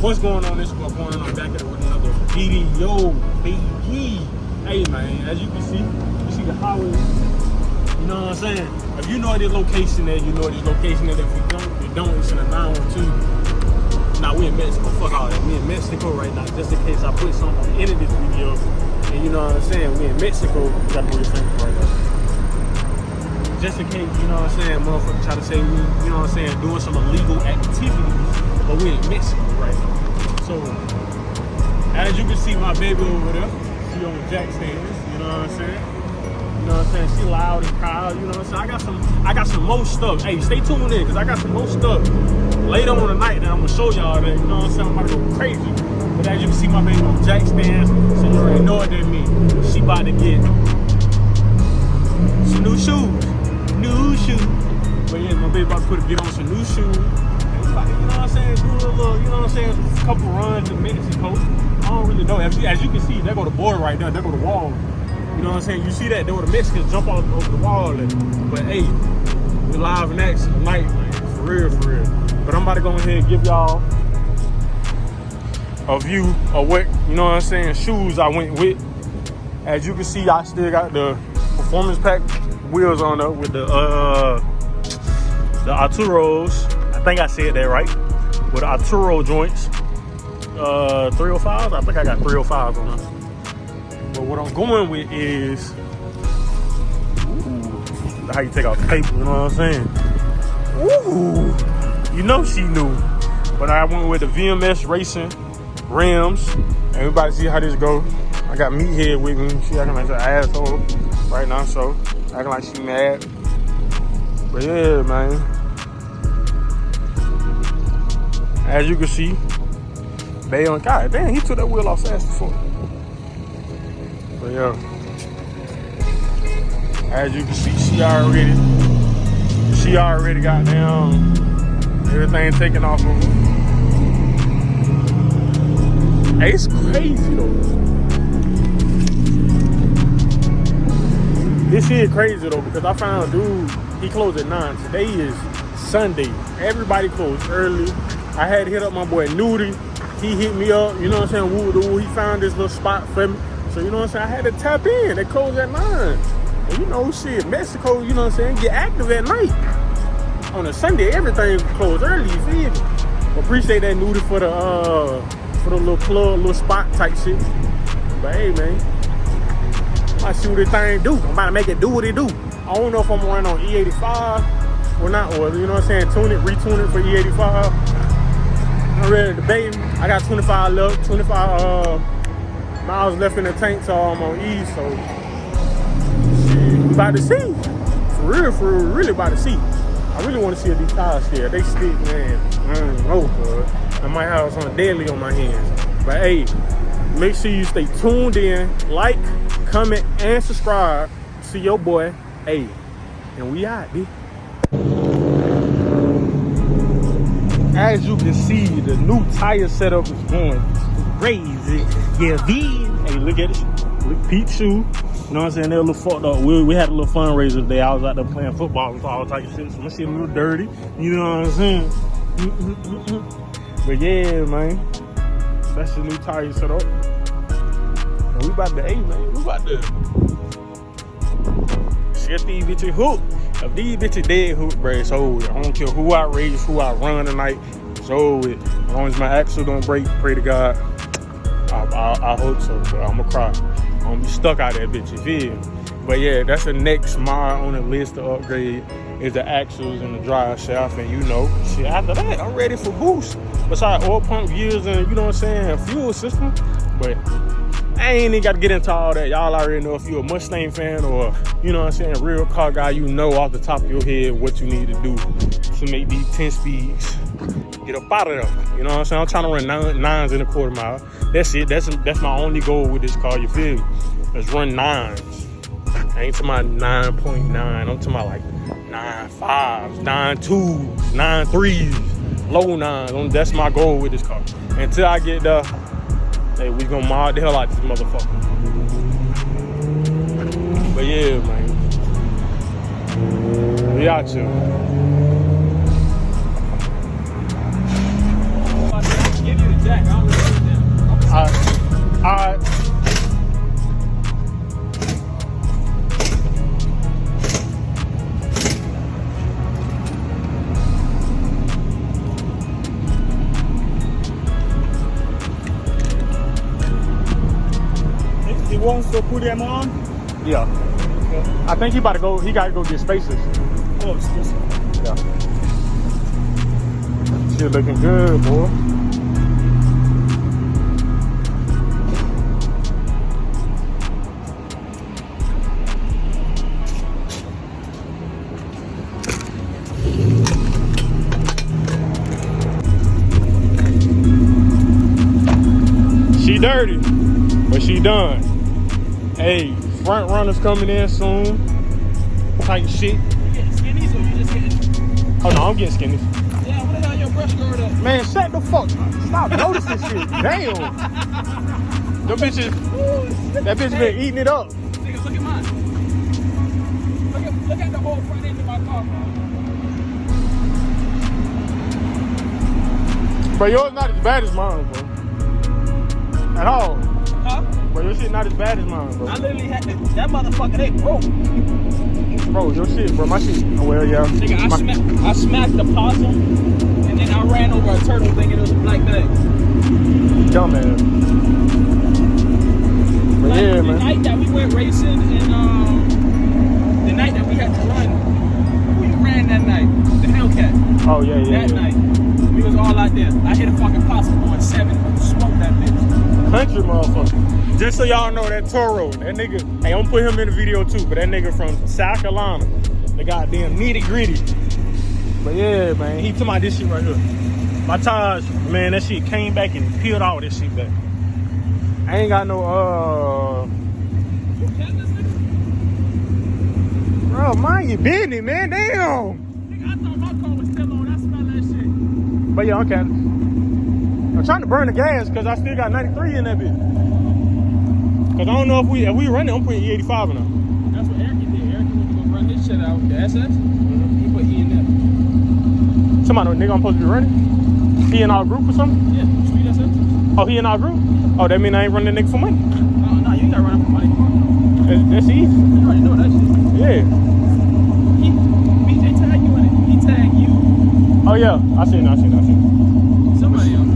What's going on? This is what's going on. I'm back at it with another video, baby. Hey, man, as you can see, you see the highway. You know what I'm saying? If you know this location there, you know this location there. If you don't, it's in a 912. Now, we in Mexico. Fuck all that. We in Mexico right now, just in case I put something on the end of this video. And you know what I'm saying? We in Mexico. You gotta move your finger right now. Just in case, you know what I'm saying, motherfucker try to say we, you know what I'm saying, doing some illegal activities, but we in Mexico right now. So, as you can see, my baby over there, she on the jack stands, you know what I'm saying? You know what I'm saying? She loud and proud, you know what I'm saying? I got some more stuff. Hey, stay tuned in, because I got some more stuff later on tonight that I'm going to show y'all that, you know what I'm saying? I'm about to go crazy. But as you can see, my baby on jack stands, so you already know what that means. She about to get some new shoes. New shoes. But yeah, my baby about to get on some new shoes. And about to, you know what I'm saying, do a little, you know what I'm saying, a couple runs to Mexico. I don't really know. As you can see, there go the border right there. There go the wall. You know what I'm saying? You see that? There go the Mexicans jump off over the wall. But hey, we live in action tonight, man. For real, for real. But I'm about to go ahead and give y'all a view of what, you know what I'm saying, shoes I went with. As you can see, I still got the performance pack wheels on up with the Arturos. I think I said that right. With the Arturo joints. 305s. I think I got 305s on them. But what I'm going with is, ooh, how you take out the paper, you know what I'm saying? Ooh, you know she knew. But I went with the VMS Racing rims. And we about to see how this go. I got Meathead with me. She acting like an asshole right now, so acting like she mad. But yeah, man. As you can see, they on, God damn, he took that wheel off fast before. But yeah. As you can see, she already got down everything taken off of her. Hey, it's crazy though. This shit crazy though, because I found a dude, he closed at 9. Today is Sunday. Everybody closed early. I had to hit up my boy Nudie. He hit me up, you know what I'm saying, woo-woo. He found this little spot for me. So, you know what I'm saying, I had to tap in. They closed at 9. And you know, shit, Mexico, you know what I'm saying, get active at night. On a Sunday, everything closed early, you feel me? Appreciate that Nudie for the little plug, little spot type shit. But hey, man. I see what this thing do. I'm about to make it do what it do. I don't know if I'm gonna run on E85 or not, or you know what I'm saying, retune it for E85. I'm ready to debate. I got 25 miles left in the tank, so I'm on E, so shit, we about to see. For real, really about to see. I really want to see if these tires here. They stick, man. I don't know, bud. I might have something deadly on my hands. But hey, make sure you stay tuned in, like, comment, and subscribe to your boy. Hey, and we out, B. As you can see, the new tire setup is going crazy. Yeah, V. Hey, look at it. Look, Pete shoe. You know what I'm saying? They're a little fucked up. We had a little fundraiser today. I was out there playing football with all types of shit. So my shit a little dirty. You know what I'm saying? But yeah, man. That's the new tire setup. And we about to, hey man, we about to shut these bitches hook. If these bitches dead hook, bro, it's over. I don't care who I race, who I run tonight, it's over. As long as my axle don't break, pray to God. I hope so, but I'm gonna cry. I'm gonna be stuck out that bitch, you feel? But yeah, that's the next mod on the list to upgrade is the axles and the drive shaft, and you know, shit, after that, I'm ready for boost. Besides oil pump gears and, you know what I'm saying, fuel system. But I ain't even got to get into all that. Y'all already know if you're a Mustang fan or, you know what I'm saying, a real car guy, you know off the top of your head what you need to do to make these 10 speeds get up out of there. You know what I'm saying? I'm trying to run 9s in a quarter mile. That's it. That's my only goal with this car, you feel me? Let's run 9s. I ain't to my 9.9. I'm to my like 9.5s, 9.2s, 9.3s, low 9s. That's my goal with this car. Until I get there, hey, we gonna mod the hell out of this motherfucker. But yeah, man. We out here. Give you the jack. still put them on? Yeah. Okay. I think he about to go. He got to go get spacers. Oh, it's this one. Yeah. Shit looking good, boy. She dirty, but she done. Hey, front runners coming in soon. Type shit. You getting skinnies or you just getting? Oh no, I'm getting skinny. Yeah, what the hell your brush guard up? Man, shut the fuck. Stop noticing shit. Damn. Them bitches. That bitch been eating it up. Nigga, look at mine. Look at the whole front end of my car, bro. But yours not as bad as mine, bro. At all. Huh? Bro, your shit not as bad as mine, bro. I literally had to, that motherfucker, they broke. Bro, your shit, bro. My shit. Oh, well, yeah. Nigga, I smacked the possum, and then I ran over a turtle thinking it was a black bag. Dumbass. But Like, yeah, the man. night that we went racing, and the night that we had to run, we ran that night, the Hellcat. Oh, yeah, yeah. That night, we was all out there. I hit a fucking possum on 7, smoked that bitch. Country motherfucker. Just so y'all know, that Toro, that nigga, hey, I'm gonna put him in the video too, but that nigga from South Carolina, the goddamn nitty gritty. But yeah, man, he took my this shit right here. My tires, man, that shit came back and peeled all this shit back. I ain't got no, You kept this nigga? bro, mind your business, man, damn. Nigga, I thought my car was still on. I smell that shit. But yeah, okay. I'm trying to burn the gas because I still got 93 in that bitch. Cause I don't know if we run it, I'm putting E85 in there. That's what Eric did. Eric went to go run this shit out with the SS. He put E in there. Somebody, nigga, I'm supposed to be running. He in our group or something? Yeah, sweet SS. Oh, he in our group? Oh, that mean I ain't running that nigga for money. No, you ain't gotta run for money. That's easy. You already know that shit. Yeah. BJ tagged you in it. He tagged you. Oh yeah, I seen it. Somebody else.